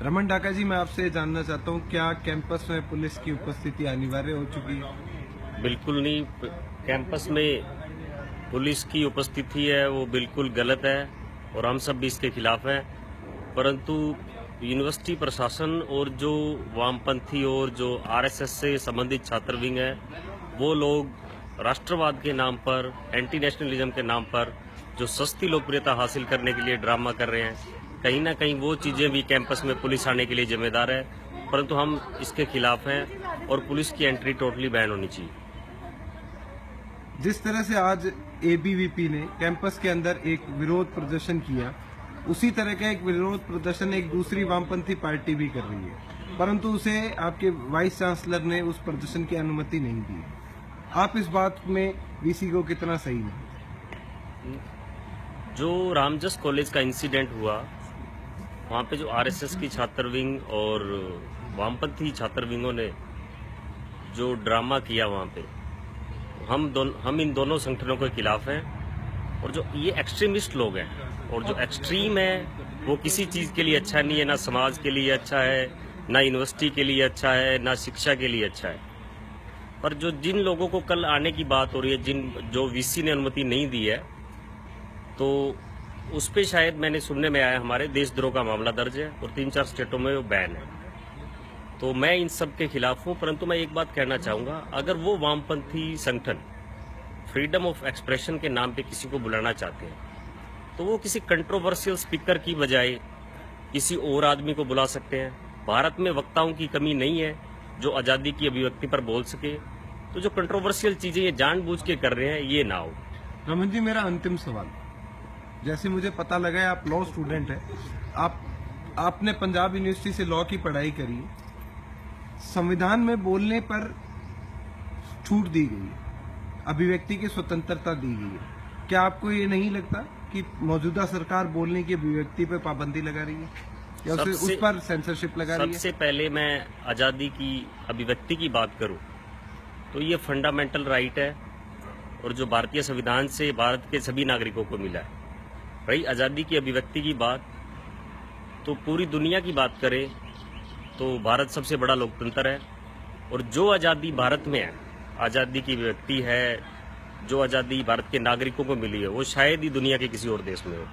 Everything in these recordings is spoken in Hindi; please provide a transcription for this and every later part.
रमन ढाका जी, मैं आपसे जानना चाहता हूँ, क्या कैंपस में पुलिस की उपस्थिति अनिवार्य हो चुकी है? बिल्कुल नहीं। कैंपस में पुलिस की उपस्थिति है वो बिल्कुल गलत है और हम सब भी इसके खिलाफ हैं। परंतु यूनिवर्सिटी प्रशासन और जो वामपंथी और जो आरएसएस से संबंधित छात्र विंग है, वो लोग राष्ट्रवाद के नाम पर, एंटी नेशनलिज्म के नाम पर जो सस्ती लोकप्रियता हासिल करने के लिए ड्रामा कर रहे हैं, कहीं ना कहीं वो चीजें भी कैंपस में पुलिस आने के लिए जिम्मेदार है। परंतु हम इसके खिलाफ हैं और पुलिस की एंट्री टोटली बैन होनी चाहिए। जिस तरह से आज एबीवीपी ने कैंपस के अंदर एक विरोध प्रदर्शन किया, उसी तरह का एक विरोध प्रदर्शन एक दूसरी वामपंथी पार्टी भी कर रही है, परंतु उसे आपके वाइस चांसलर ने उस प्रदर्शन की अनुमति नहीं दी। आप इस बात में वीसी को कितना सही नहीं? जो रामजस कॉलेज का इंसिडेंट हुआ, वहाँ पे जो आरएसएस की छात्र विंग और वामपंथी छात्र विंगों ने जो ड्रामा किया वहाँ पे, हम इन दोनों संगठनों के खिलाफ हैं। और जो ये एक्सट्रीमिस्ट लोग हैं और जो एक्सट्रीम है, वो किसी चीज़ के लिए अच्छा नहीं है, ना समाज के लिए अच्छा है, ना यूनिवर्सिटी के लिए अच्छा है, ना शिक्षा के लिए अच्छा है। पर जिन लोगों को कल आने की बात हो रही है, जो वीसी ने अनुमति नहीं दी है, तो उस पे शायद मैंने सुनने में आया हमारे देशद्रोह का मामला दर्ज है और 3-4 स्टेटों में वो बैन है। तो मैं इन सब के खिलाफ हूँ। परंतु मैं एक बात कहना चाहूँगा, अगर वो वामपंथी संगठन फ्रीडम ऑफ एक्सप्रेशन के नाम पे किसी को बुलाना चाहते हैं, तो वो किसी कंट्रोवर्शियल स्पीकर की बजाय किसी और आदमी को बुला सकते हैं। भारत में वक्ताओं की कमी नहीं है जो आज़ादी की अभिव्यक्ति पर बोल सके। तो जो कंट्रोवर्शियल चीज़ें ये जानबूझ के कर रहे हैं, ये ना हो। रमन जी, मेरा अंतिम सवाल, जैसे मुझे पता लगा है आप लॉ स्टूडेंट हैं, आपने पंजाब यूनिवर्सिटी से लॉ की पढ़ाई करी है, संविधान में बोलने पर छूट दी गई है, अभिव्यक्ति की स्वतंत्रता दी गई है, क्या आपको ये नहीं लगता कि मौजूदा सरकार बोलने की अभिव्यक्ति पर पाबंदी लगा रही है या उस पर सेंसरशिप लगा रही है? सबसे पहले मैं आज़ादी की अभिव्यक्ति की बात करूं तो ये फंडामेंटल राइट है और जो भारतीय संविधान से भारत के सभी नागरिकों को मिला है। रही आज़ादी की अभिव्यक्ति की बात, तो पूरी दुनिया की बात करें तो भारत सबसे बड़ा लोकतंत्र है और जो आज़ादी भारत में है, आज़ादी की अभिव्यक्ति है, जो आज़ादी भारत के नागरिकों को मिली है, वो शायद ही दुनिया के किसी और देश में हो।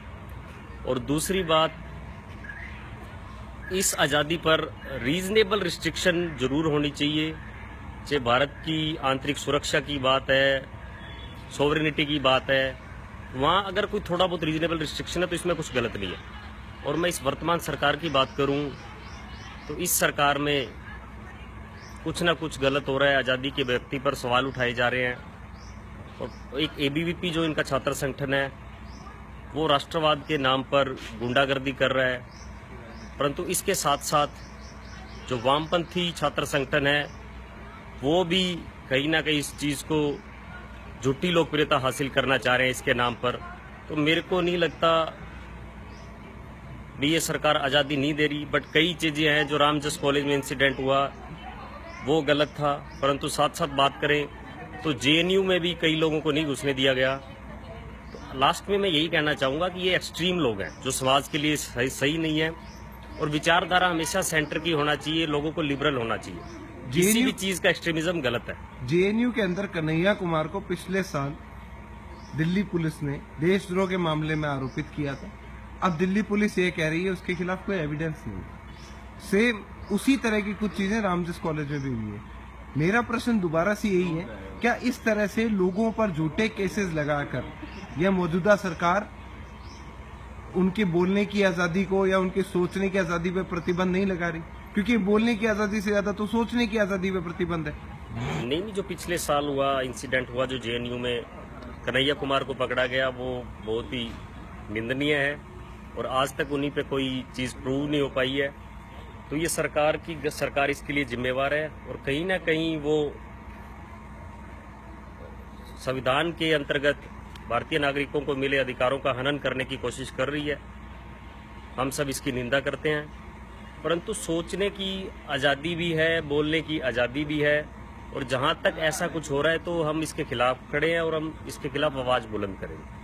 और दूसरी बात, इस आज़ादी पर रीजनेबल रिस्ट्रिक्शन जरूर होनी चाहिए। चाहे भारत की आंतरिक सुरक्षा की बात है, सॉवरेनिटी की बात है, वहाँ अगर कोई थोड़ा बहुत रीजनेबल रिस्ट्रिक्शन है तो इसमें कुछ गलत नहीं है। और मैं इस वर्तमान सरकार की बात करूँ तो इस सरकार में कुछ ना कुछ गलत हो रहा है, आज़ादी के व्यक्ति पर सवाल उठाए जा रहे हैं। और एक एबीवीपी जो इनका छात्र संगठन है, वो राष्ट्रवाद के नाम पर गुंडागर्दी कर रहा है। परंतु इसके साथ साथ जो वामपंथी छात्र संगठन है, वो भी कहीं ना कहीं इस चीज़ को झूठी लोकप्रियता हासिल करना चाह रहे हैं इसके नाम पर। तो मेरे को नहीं लगता भी ये सरकार आज़ादी नहीं दे रही। बट कई चीज़ें हैं, जो रामजस कॉलेज में इंसिडेंट हुआ वो गलत था। परंतु साथ साथ बात करें तो जेएनयू में भी कई लोगों को नहीं घुसने दिया गया। तो लास्ट में मैं यही कहना चाहूँगा कि ये एक्सट्रीम लोग हैं जो समाज के लिए सही नहीं है। और विचारधारा हमेशा सेंटर की होना चाहिए, लोगों को लिबरल होना चाहिए। किसी भी चीज का एक्सट्रीमिज्म गलत है। जेएनयू के अंदर कन्हैया कुमार को पिछले साल दिल्ली पुलिस ने देशद्रोह के मामले में आरोपित किया था। अब दिल्ली पुलिस ये कह रही है उसके खिलाफ कोई एविडेंस नहीं है। सेम उसी तरह की कुछ चीजें रामजस कॉलेज में भी हुई है। मेरा प्रश्न दोबारा से यही है, क्या इस तरह से लोगों पर झूठे केसेस लगाकर यह मौजूदा सरकार उनके बोलने की आजादी को या उनके सोचने की आजादी पर प्रतिबंध नहीं लगा रही? क्योंकि बोलने की आजादी से ज्यादा तो सोचने की आजादी पर प्रतिबंध है। नहीं, जो पिछले साल हुआ इंसिडेंट हुआ, जो जेएनयू में कन्हैया कुमार को पकड़ा गया, वो बहुत ही निंदनीय है और आज तक उन्हीं पे कोई चीज प्रूव नहीं हो पाई है। तो ये सरकार इसके लिए जिम्मेवार है और कहीं ना कहीं वो संविधान के अंतर्गत भारतीय नागरिकों को मिले अधिकारों का हनन करने की कोशिश कर रही है। हम सब इसकी निंदा करते हैं। परंतु सोचने की आज़ादी भी है, बोलने की आज़ादी भी है और जहाँ तक ऐसा कुछ हो रहा है तो हम इसके खिलाफ खड़े हैं और हम इसके खिलाफ आवाज़ बुलंद करेंगे।